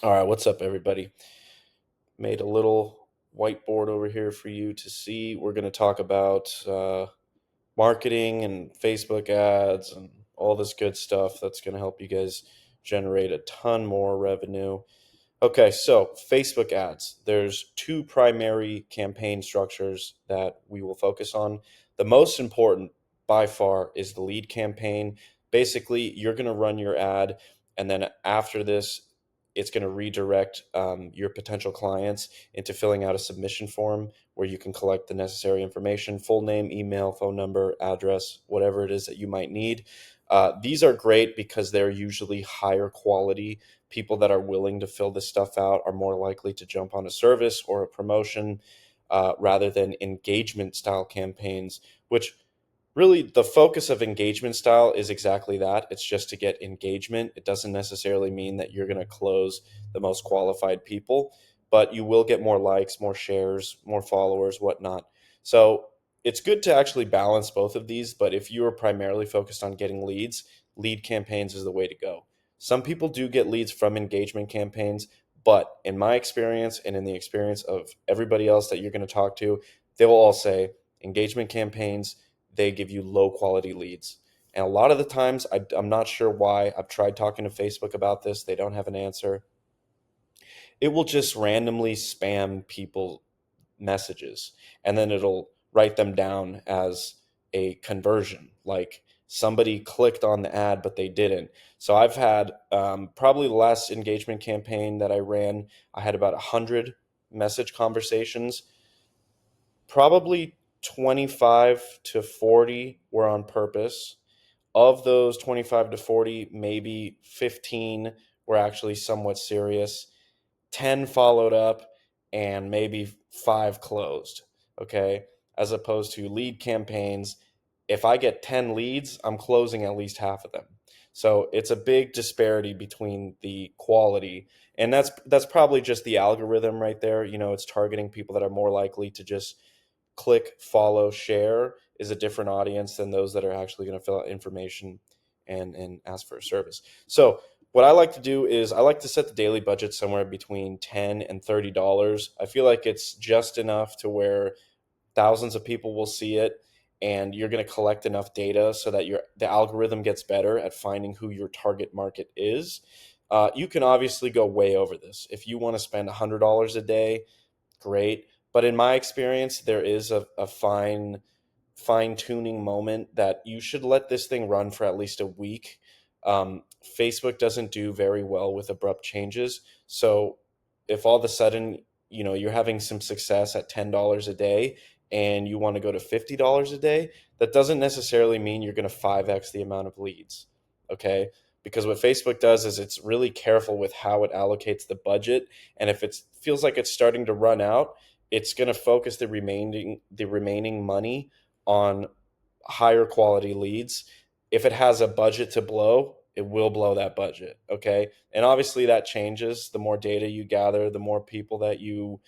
All right, what's up, everybody? Made a little whiteboard over here for you to see. We're going to talk about marketing and Facebook ads and all this good stuff that's going to help you guys generate a ton more revenue. Okay, so Facebook ads. There's two primary campaign structures that we will focus on. The most important by far is the lead campaign. Basically, you're going to run your ad, and then after this, it's going to redirect your potential clients into filling out a submission form where you can collect the necessary information: full name, email, phone number, address, whatever it is that you might need. These are great because they're usually higher quality. People that are willing to fill this stuff out are more likely to jump on a service or a promotion rather than engagement style campaigns, which really the focus of engagement style is exactly that. It's just to get engagement. It doesn't necessarily mean that you're going to close the most qualified people, but you will get more likes, more shares, more followers, whatnot. So it's good to actually balance both of these. But if you are primarily focused on getting leads, lead campaigns is the way to go. Some people do get leads from engagement campaigns, but in my experience and in the experience of everybody else that you're going to talk to, they will all say engagement campaigns, they give you low quality leads. And a lot of the times, I'm not sure why. I've tried talking to Facebook about this, they don't have an answer. It will just randomly spam people messages, and then it'll write them down as a conversion, like somebody clicked on the ad but they didn't. So I've had probably the last engagement campaign that I ran, I had about 100 message conversations. Probably 25 to 40 were on purpose. Of those 25 to 40, maybe 15 were actually somewhat serious. 10 followed up, and maybe 5 closed. Okay. As opposed to lead campaigns, if I get 10 leads, I'm closing at least half of them. So it's a big disparity between the quality. And that's probably just the algorithm right there. It's targeting people that are more likely to just click, follow, share, is a different audience than those that are actually going to fill out information and ask for a service. So what I like to do is I like to set the daily budget somewhere between $10 and $30. I feel like it's just enough to where thousands of people will see it, and you're going to collect enough data so that the algorithm gets better at finding who your target market is. You can obviously go way over this. If you want to spend $100 a day, great. But in my experience, there is a fine tuning moment that you should let this thing run for at least a week. Facebook doesn't do very well with abrupt changes. So if all of a sudden, you're having some success at $10 a day and you want to go to $50 a day, that doesn't necessarily mean you're going to 5x the amount of leads. Okay. Because what Facebook does is it's really careful with how it allocates the budget. And if it feels like it's starting to run out, it's going to focus the remaining money on higher quality leads. If it has a budget to blow, it will blow that budget. Okay. And obviously that changes. The more data you gather, the more people that you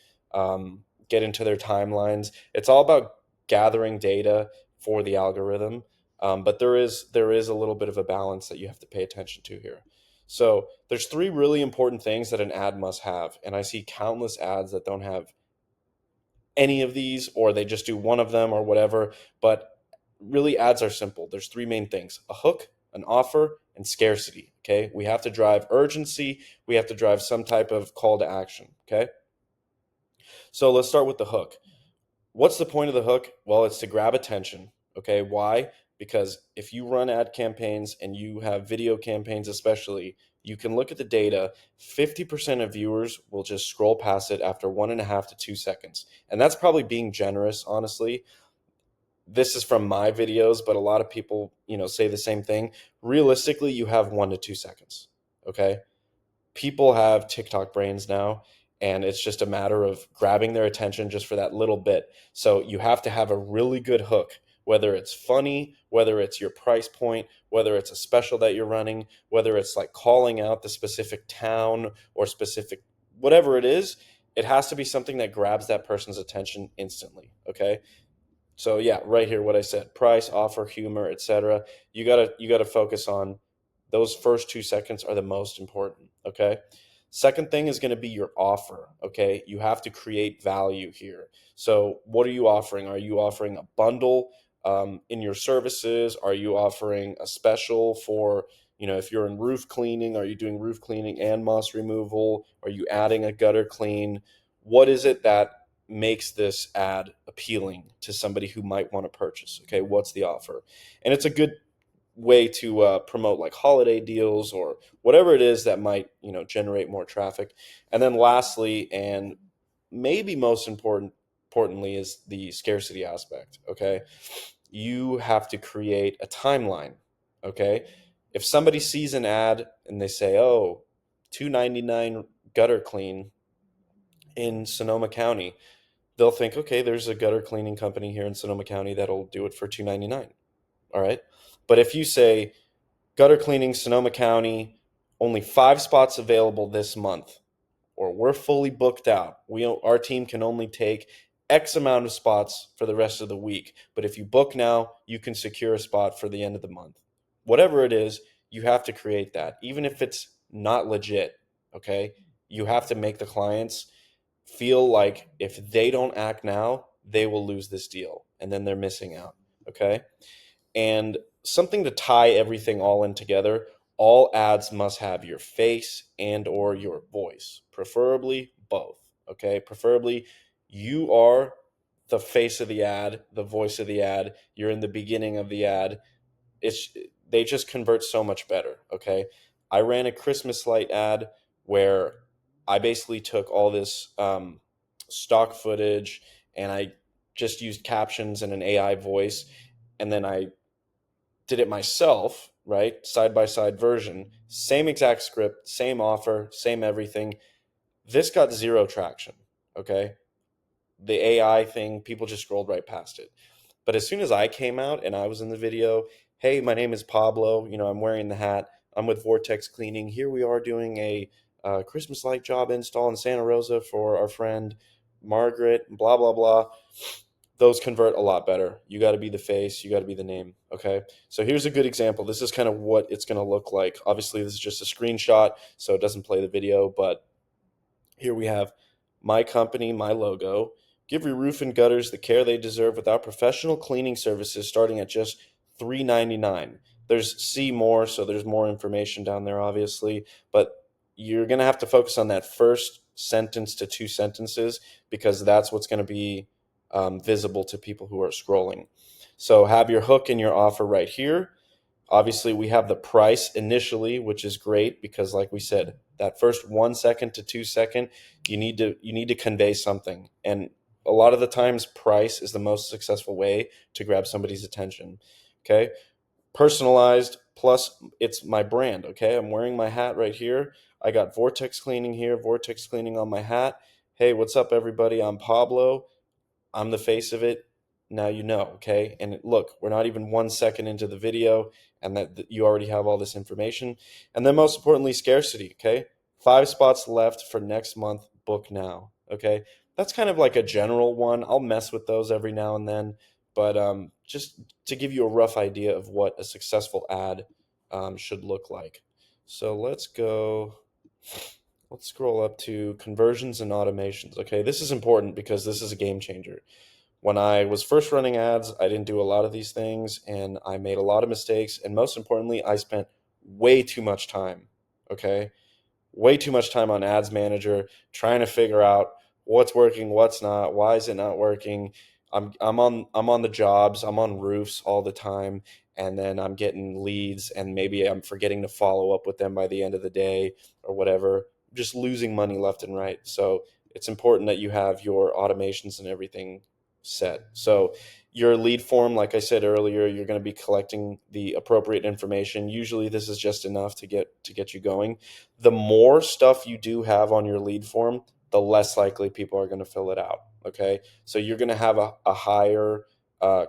get into their timelines. It's all about gathering data for the algorithm. But there is a little bit of a balance that you have to pay attention to here. So there's three really important things that an ad must have. And I see countless ads that don't have any of these, or they just do one of them or whatever. But really, ads are simple. There's three main things: a hook, an offer, and scarcity. Okay. We have to drive urgency. We have to drive some type of call to action. Okay. So let's start with the hook. What's the point of the hook? Well, it's to grab attention. Okay. Why? Because if you run ad campaigns and you have video campaigns, especially, you can look at the data. 50% of viewers will just scroll past it after 1.5 to 2 seconds. And that's probably being generous, honestly. This is from my videos, but a lot of people, say the same thing. Realistically, you have 1 to 2 seconds. Okay. People have TikTok brains now, and it's just a matter of grabbing their attention just for that little bit. So you have to have a really good hook, whether it's funny, whether it's your price point, whether it's a special that you're running, whether it's like calling out the specific town or specific whatever it is. It has to be something that grabs that person's attention instantly. Okay. So yeah, right here, what I said: price, offer, humor, etc. You gotta focus on those first 2 seconds are the most important. Okay. Second thing is going to be your offer. Okay. You have to create value here. So, what are you offering? Are you offering a bundle in your services? Are you offering a special for, if you're in roof cleaning, are you doing roof cleaning and moss removal? Are you adding a gutter clean? What is it that makes this ad appealing to somebody who might want to purchase? Okay. What's the offer? And it's a good way to promote like holiday deals or whatever it is that might generate more traffic. And then lastly, and maybe most importantly, is the scarcity aspect. Okay, you have to create a timeline. Okay, if somebody sees an ad and they say, oh, $2.99 gutter clean in Sonoma County, they'll think, okay, there's a gutter cleaning company here in Sonoma County that'll do it for $2.99. All right, but if you say gutter cleaning, Sonoma County, only 5 spots available this month, or we're fully booked out. Our team can only take X amount of spots for the rest of the week. But if you book now, you can secure a spot for the end of the month. Whatever it is, you have to create that. Even if it's not legit, okay? You have to make the clients feel like if they don't act now, they will lose this deal and then they're missing out, okay? And something to tie everything all in together, all ads must have your face and or your voice, preferably both. Okay, preferably you are the face of the ad, the voice of the ad, you're in the beginning of the ad. It's They just convert so much better. Okay, I ran a Christmas light ad where I basically took all this stock footage and I just used captions and an AI voice, and then I did it myself, right? Side by side version, same exact script, same offer, same everything. This got zero traction. Okay. The AI thing, people just scrolled right past it. But as soon as I came out and I was in the video, hey, my name is Pablo. I'm wearing the hat. I'm with Vortex Cleaning. Here we are doing a Christmas light job install in Santa Rosa for our friend Margaret, blah, blah, blah. Those convert a lot better. You got to be the face, you got to be the name. Okay. So here's a good example. This is kind of what it's going to look like. Obviously, this is just a screenshot, so it doesn't play the video, but here we have my company, my logo. Give your roof and gutters the care they deserve without professional cleaning services starting at just $3.99. There's see more, so there's more information down there, obviously, but you're going to have to focus on that first sentence to 2 sentences because that's what's going to be visible to people who are scrolling. So have your hook and your offer right here. Obviously, we have the price initially, which is great because, like we said, that first 1 second to 2 second, you need to convey something, and a lot of the times, price is the most successful way to grab somebody's attention. Okay, personalized plus it's my brand. Okay, I'm wearing my hat right here. I got Vortex Cleaning here, Vortex Cleaning on my hat. Hey, what's up, everybody? I'm Pablo. I'm the face of it. Now you know, okay? And look, we're not even 1 second into the video, and that you already have all this information. And then most importantly, scarcity, okay? 5 spots left for next month. Book now, okay? That's kind of like a general one. I'll mess with those every now and then, but just to give you a rough idea of what a successful ad should look like. So let's scroll up to conversions and automations. Okay, this is important because this is a game changer. When I was first running ads, I didn't do a lot of these things and I made a lot of mistakes. And most importantly, I spent way too much time. Okay, way too much time on Ads Manager trying to figure out what's working, what's not, why is it not working. I'm on the jobs, I'm on roofs all the time, and then I'm getting leads, and maybe I'm forgetting to follow up with them by the end of the day or whatever. Just losing money left and right. So it's important that you have your automations and everything set. So your lead form, like I said earlier, you're going to be collecting the appropriate information. Usually this is just enough to get you going. The more stuff you do have on your lead form, the less likely people are going to fill it out. Okay. So you're going to have a higher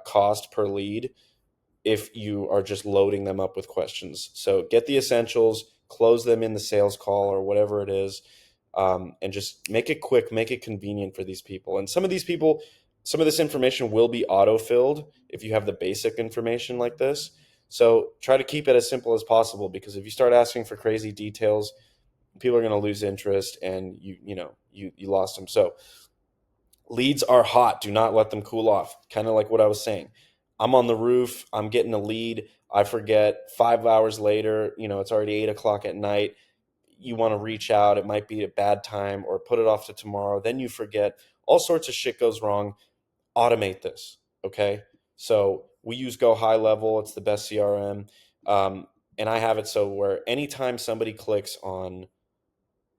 cost per lead if you are just loading them up with questions. So get the essentials, close them in the sales call or whatever it is, and just make it quick, make it convenient for these people. And some of these people, some of this information will be auto-filled if you have the basic information like this. So try to keep it as simple as possible, because if you start asking for crazy details, people are going to lose interest, and you lost them. So leads are hot. Do not let them cool off. Kind of like what I was saying. I'm on the roof. I'm getting a lead. I forget 5 hours later, it's already 8 o'clock at night. You want to reach out. It might be a bad time, or put it off to tomorrow. Then you forget. All sorts of shit goes wrong. Automate this. Okay. So we use Go High Level. It's the best CRM. And I have it so where anytime somebody clicks on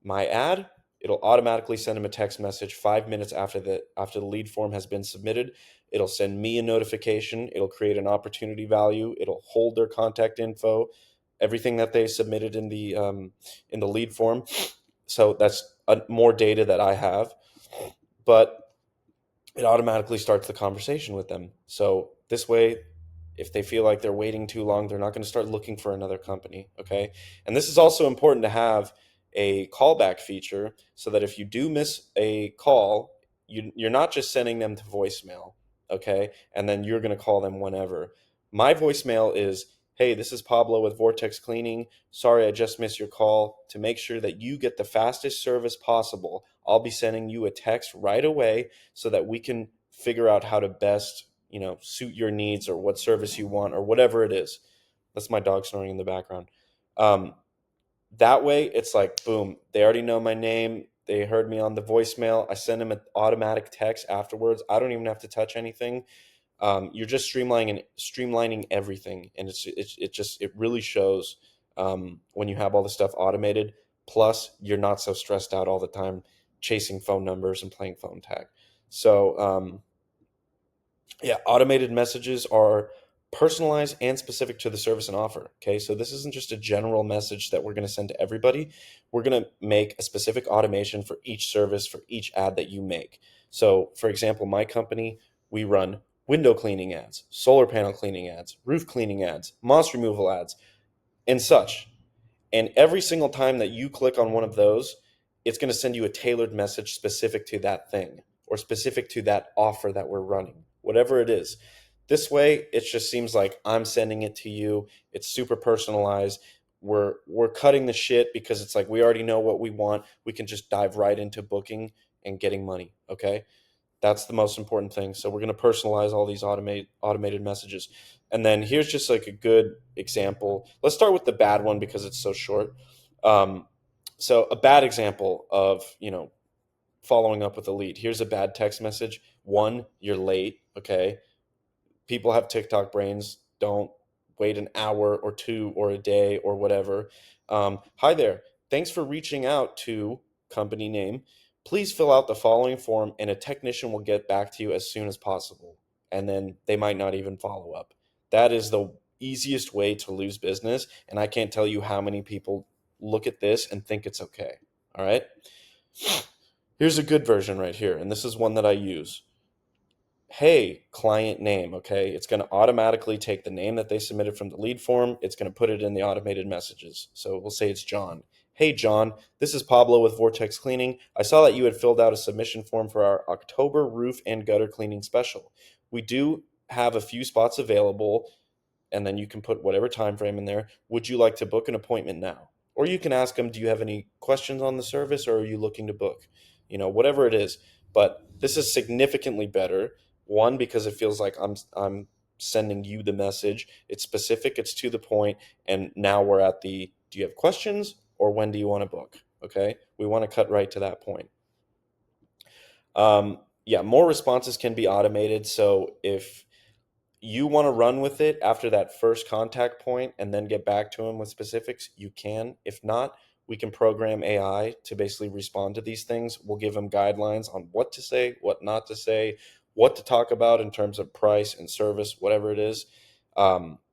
my ad, it'll automatically send them a text message 5 minutes after the lead form has been submitted. It'll send me a notification. It'll create an opportunity value. It'll hold their contact info, everything that they submitted in the lead form. So that's more data that I have, but it automatically starts the conversation with them. So this way, if they feel like they're waiting too long, they're not going to start looking for another company. Okay. And this is also important to have a callback feature so that if you do miss a call, you're not just sending them to voicemail. Okay. And then you're going to call them whenever. My voicemail is, hey, this is Pablo with Vortex Cleaning. Sorry, I just missed your call. To make sure that you get the fastest service possible, I'll be sending you a text right away so that we can figure out how to best suit your needs, or what service you want, or whatever it is. That's my dog snoring in the background. That way it's like, boom, they already know my name. They heard me on the voicemail. I send them an automatic text afterwards. I don't even have to touch anything. You're just streamlining everything, and it really shows when you have all the stuff automated. Plus, you're not so stressed out all the time chasing phone numbers and playing phone tag. So yeah, automated messages are personalized and specific to the service and offer. Okay, so this isn't just a general message that we're going to send to everybody. We're going to make a specific automation for each service, for each ad that you make. So, for example, my company, we run window cleaning ads, solar panel cleaning ads, roof cleaning ads, moss removal ads, and such. And every single time that you click on one of those, it's going to send you a tailored message specific to that thing, or specific to that offer that we're running, whatever it is. This way, it just seems like I'm sending it to you. It's super personalized. We're cutting the shit because it's like we already know what we want. We can just dive right into booking and getting money. Okay. That's the most important thing. So we're going to personalize all these automated messages. And then here's just like a good example. Let's start with the bad one because it's so short. So a bad example of, following up with a lead. Here's a bad text message. One, you're late. Okay. People have TikTok brains. Don't wait an hour or two or a day or whatever. Hi there. Thanks for reaching out to company name. Please fill out the following form and a technician will get back to you as soon as possible. And then they might not even follow up. That is the easiest way to lose business. And I can't tell you how many people look at this and think it's okay. All right. Here's a good version right here. And this is one that I use. Hey, client name, okay? It's going to automatically take the name that they submitted from the lead form. It's going to put it in the automated messages. So we'll say it's John. Hey, John, this is Pablo with Vortex Cleaning. I saw that you had filled out a submission form for our October roof and gutter cleaning special. We do have a few spots available, and then you can put whatever time frame in there. Would you like to book an appointment now? Or you can ask them, do you have any questions on the service, or are you looking to book? Whatever it is. But this is significantly better. One, because it feels like I'm sending you the message. It's specific, it's to the point, and now we're at the do you have questions, or when do you want to book? Okay, we want to cut right to that point. Yeah, more responses can be automated. So if you want to run with it after that first contact point and then get back to them with specifics, you can. If not, we can program AI to basically respond to these things. We'll give them guidelines on what to say, what not to say, what to talk about in terms of price and service, whatever it is.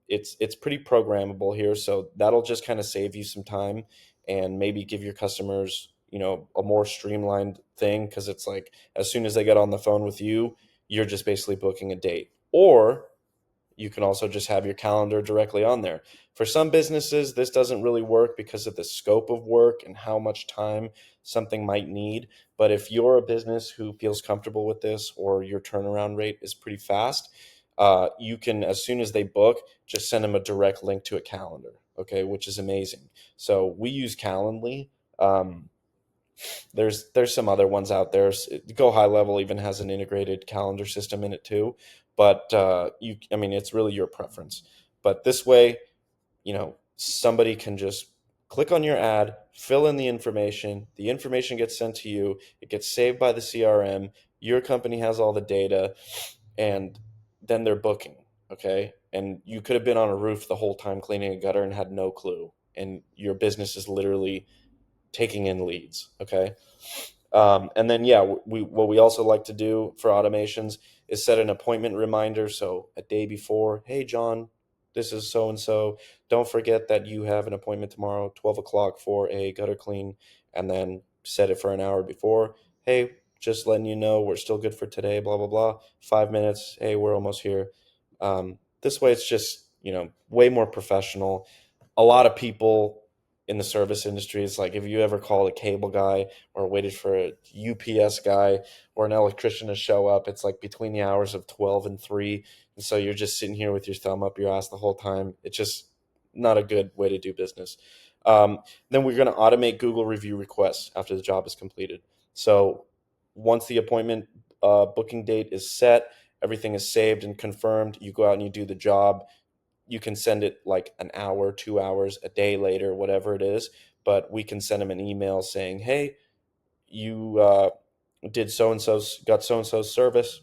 It's pretty programmable here, so that'll just kind of save you some time and maybe give your customers a more streamlined thing, because it's like as soon as they get on the phone with you, you're just basically booking a date. Or you can also just have your calendar directly on there. For some businesses, this doesn't really work because of the scope of work and how much time something might need. But if you're a business who feels comfortable with this, or your turnaround rate is pretty fast, you can, as soon as they book, just send them a direct link to a calendar, okay, which is amazing. So we use Calendly. Um, there's some other ones out there. Go High Level even has an integrated calendar system in it too, but I mean, it's really your preference. But this way, somebody can just click on your ad, fill in the information gets sent to you, it gets saved by the CRM, your company has all the data, and then they're booking, okay? And you could have been on a roof the whole time cleaning a gutter and had no clue, and your business is literally taking in leads, okay? And then, yeah, what we also like to do for automations is set an appointment reminder. So a day before, hey, John, this is so and so. Don't forget that you have an appointment tomorrow, 12 o'clock for a gutter clean. And then set it for an hour before. Hey, just letting you know we're still good for today, blah, blah, blah. 5 minutes. Hey, we're almost here. This way, it's just, way more professional. A lot of people in the service industry, it's like if you ever called a cable guy or waited for a UPS guy or an electrician to show up, it's like between the hours of 12 and 3. And so you're just sitting here with your thumb up your ass the whole time. It's just not a good way to do business. Then we're going to automate Google review requests after the job is completed. So once the appointment booking date is set, everything is saved and confirmed. You go out and you do the job. You can send it like an hour, 2 hours, a day later, whatever it is. But we can send them an email saying, hey, you did so and so's, got so and so's service.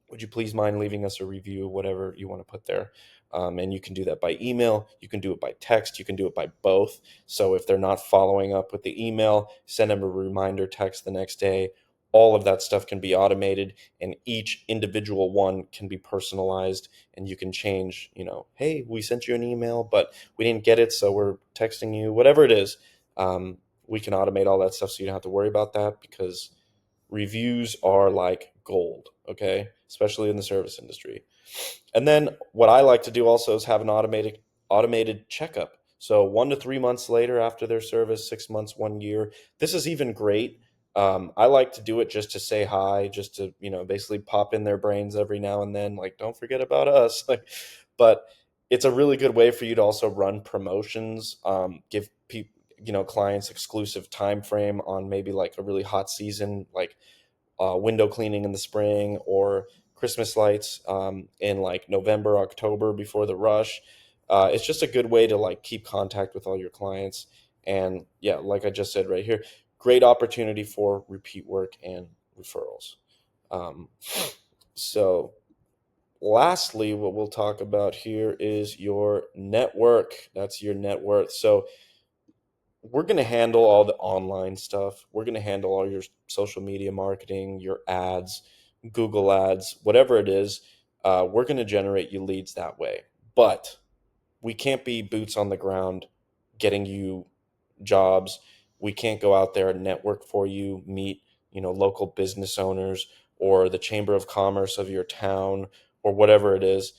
Would you please mind leaving us a review, whatever you want to put there? And you can do that by email. You can do it by text. You can do it by both. So if they're not following up with the email, send them a reminder text the next day. All of that stuff can be automated, and each individual one can be personalized. And you can change, hey, we sent you an email, but we didn't get it, so we're texting you, whatever it is. We can automate all that stuff so you don't have to worry about that, because reviews are like gold, okay? Especially in the service industry. And then what I like to do also is have an automated checkup. So 1 to 3 months later after their service, 6 months, 1 year. This is even great. I like to do it just to say hi, just to basically pop in their brains every now and then, like don't forget about us. Like, but it's a really good way for you to also run promotions, give people clients exclusive time frame on maybe like a really hot season, like window cleaning in the spring, or Christmas lights in like November, October before the rush. It's just a good way to like keep contact with all your clients. And yeah, like I just said right here, great opportunity for repeat work and referrals. Um, so lastly, what we'll talk about here is your network. That's your net worth. So we're going to handle all the online stuff. We're going to handle all your social media marketing, your ads, Google ads, whatever it is. We're going to generate you leads that way. But we can't be boots on the ground getting you jobs. We can't go out there and network for you, meet, local business owners or the chamber of commerce of your town or whatever it is.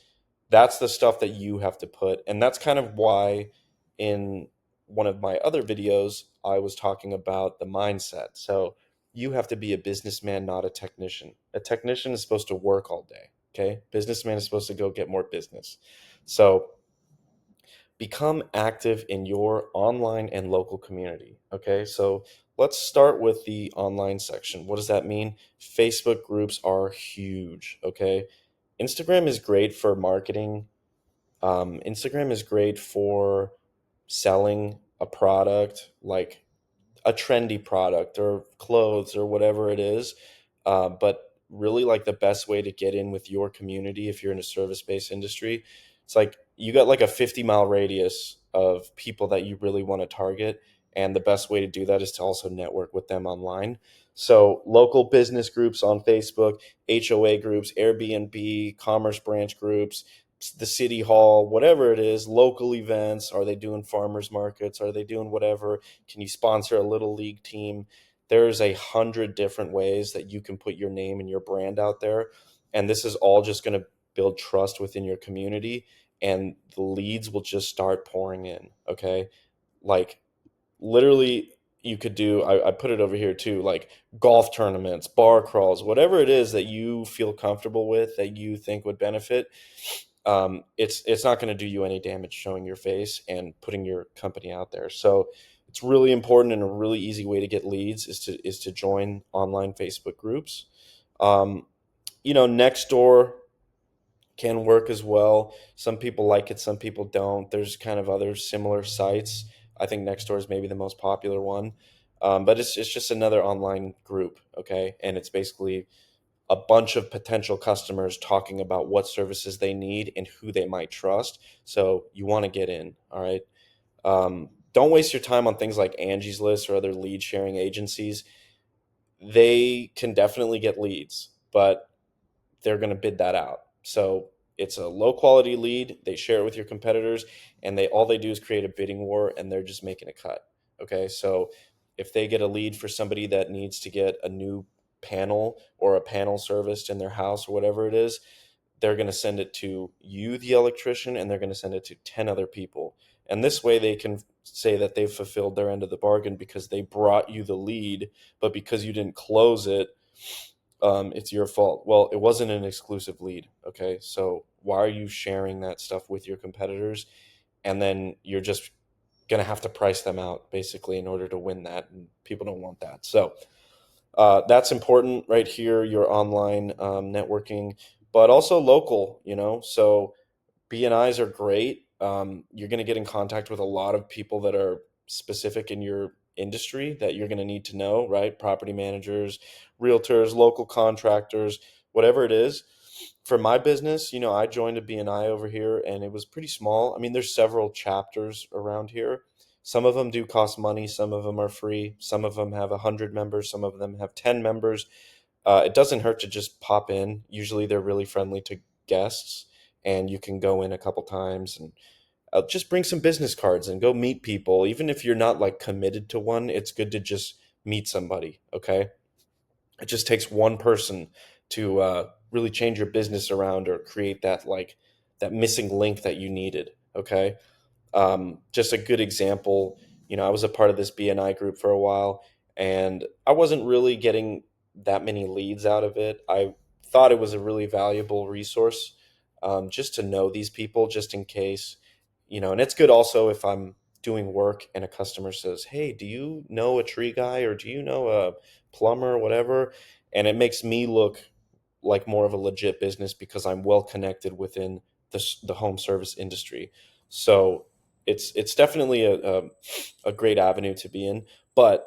That's the stuff that you have to put. And that's kind of why in one of my other videos, I was talking about the mindset. So you have to be a businessman, not a technician. A technician is supposed to work all day. Okay. Businessman is supposed to go get more business. So become active in your online and local community. Okay, so let's start with the online section. What does that mean? Facebook groups are huge. Okay, Instagram is great for marketing. Instagram is great for selling a product, like a trendy product or clothes or whatever it is. But really, like the best way to get in with your community, if you're in a service based industry, it's like you got like a 50-mile radius of people that you really want to target. And the best way to do that is to also network with them online. So, local business groups on Facebook, HOA groups, Airbnb, Commerce Branch groups, the city hall, whatever it is, local events. Are they doing farmers markets? Are they doing whatever? Can you sponsor a little league team? There's 100 different ways that you can put your name and your brand out there. And this is all just going to build trust within your community, and the leads will just start pouring in. Okay. Like literally, you could do, I put it over here too, like golf tournaments, bar crawls, whatever it is that you feel comfortable with, that you think would benefit. It's not going to do you any damage showing your face and putting your company out there. So it's really important, and a really easy way to get leads is to join online Facebook groups. Um, Nextdoor can work as well. Some people like it, some people don't. There's kind of other similar sites. I think Nextdoor is maybe the most popular one, but it's just another online group, okay? And it's basically a bunch of potential customers talking about what services they need and who they might trust. So you want to get in, all right? Don't waste your time on things like Angie's List or other lead sharing agencies. They can definitely get leads, but they're going to bid that out. So it's a low quality lead. They share it with your competitors, and they all they do is create a bidding war, and they're just making a cut. Okay, so if they get a lead for somebody that needs to get a new panel or a panel serviced in their house or whatever it is, they're going to send it to you, the electrician, and they're going to send it to 10 other people. And this way they can say that they've fulfilled their end of the bargain because they brought you the lead, but because you didn't close it, it's your fault. Well, it wasn't an exclusive lead. Okay. So why are you sharing that stuff with your competitors? And then you're just going to have to price them out basically in order to win that. And people don't want that. So that's important right here, your online networking, but also local, So BNIs are great. You're going to get in contact with a lot of people that are specific in your industry that you're going to need to know, right? Property managers, realtors, local contractors, whatever it is. For my business, I joined a BNI over here and it was pretty small. I mean, there's several chapters around here. Some of them do cost money, some of them are free, some of them have 100 members, some of them have 10 members. It doesn't hurt to just pop in. Usually they're really friendly to guests, and you can go in a couple times and just bring some business cards and go meet people. Even if you're not like committed to one, it's good to just meet somebody. Okay. It just takes one person to really change your business around or create that like that missing link that you needed. Okay. Just a good example, I was a part of this BNI group for a while, and I wasn't really getting that many leads out of it. I thought it was a really valuable resource, just to know these people, just in case, and it's good also if I'm doing work and a customer says, "Hey, do you know a tree guy or do you know a plumber or whatever?" And it makes me look like more of a legit business because I'm well connected within the home service industry. So it's definitely a great avenue to be in. But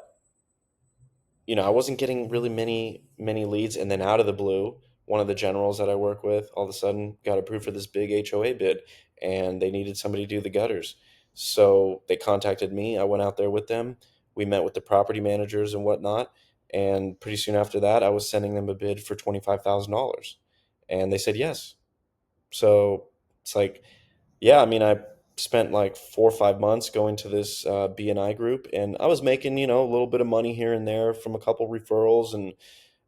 I wasn't getting really many leads, and then out of the blue, one of the generals that I work with all of a sudden got approved for this big HOA bid, and they needed somebody to do the gutters. So they contacted me. I went out there with them. We met with the property managers and whatnot, and pretty soon after that, I was sending them a bid for $25,000, and they said yes. So it's like, yeah, I mean, I spent like 4 or 5 months going to this BNI group, and I was making, a little bit of money here and there from a couple referrals,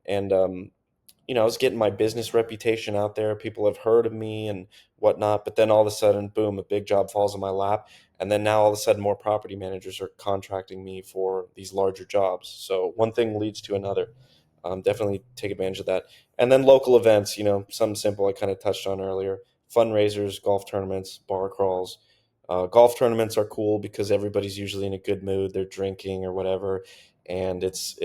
and I was getting my business reputation out there. People have heard of me and whatnot. But then all of a sudden, boom, a big job falls in my lap. And then now all of a sudden, more property managers are contracting me for these larger jobs. So one thing leads to another. Definitely take advantage of that. And then local events, something simple I kind of touched on earlier: fundraisers, golf tournaments, bar crawls. Golf tournaments are cool because everybody's usually in a good mood. They're drinking or whatever, and it's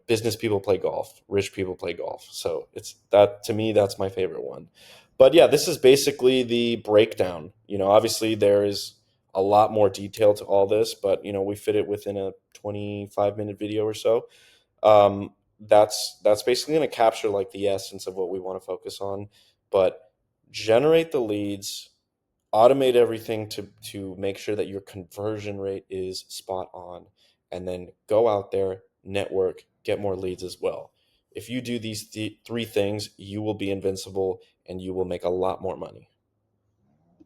business people play golf, rich people play golf. So it's that, to me, that's my favorite one. But yeah, this is basically the breakdown. Obviously there is a lot more detail to all this, but we fit it within a 25-minute video or so. That's basically going to capture like the essence of what we want to focus on. But generate the leads, automate everything to make sure that your conversion rate is spot on, and then go out there, network, get more leads as well. If you do these three things, you will be invincible and you will make a lot more money.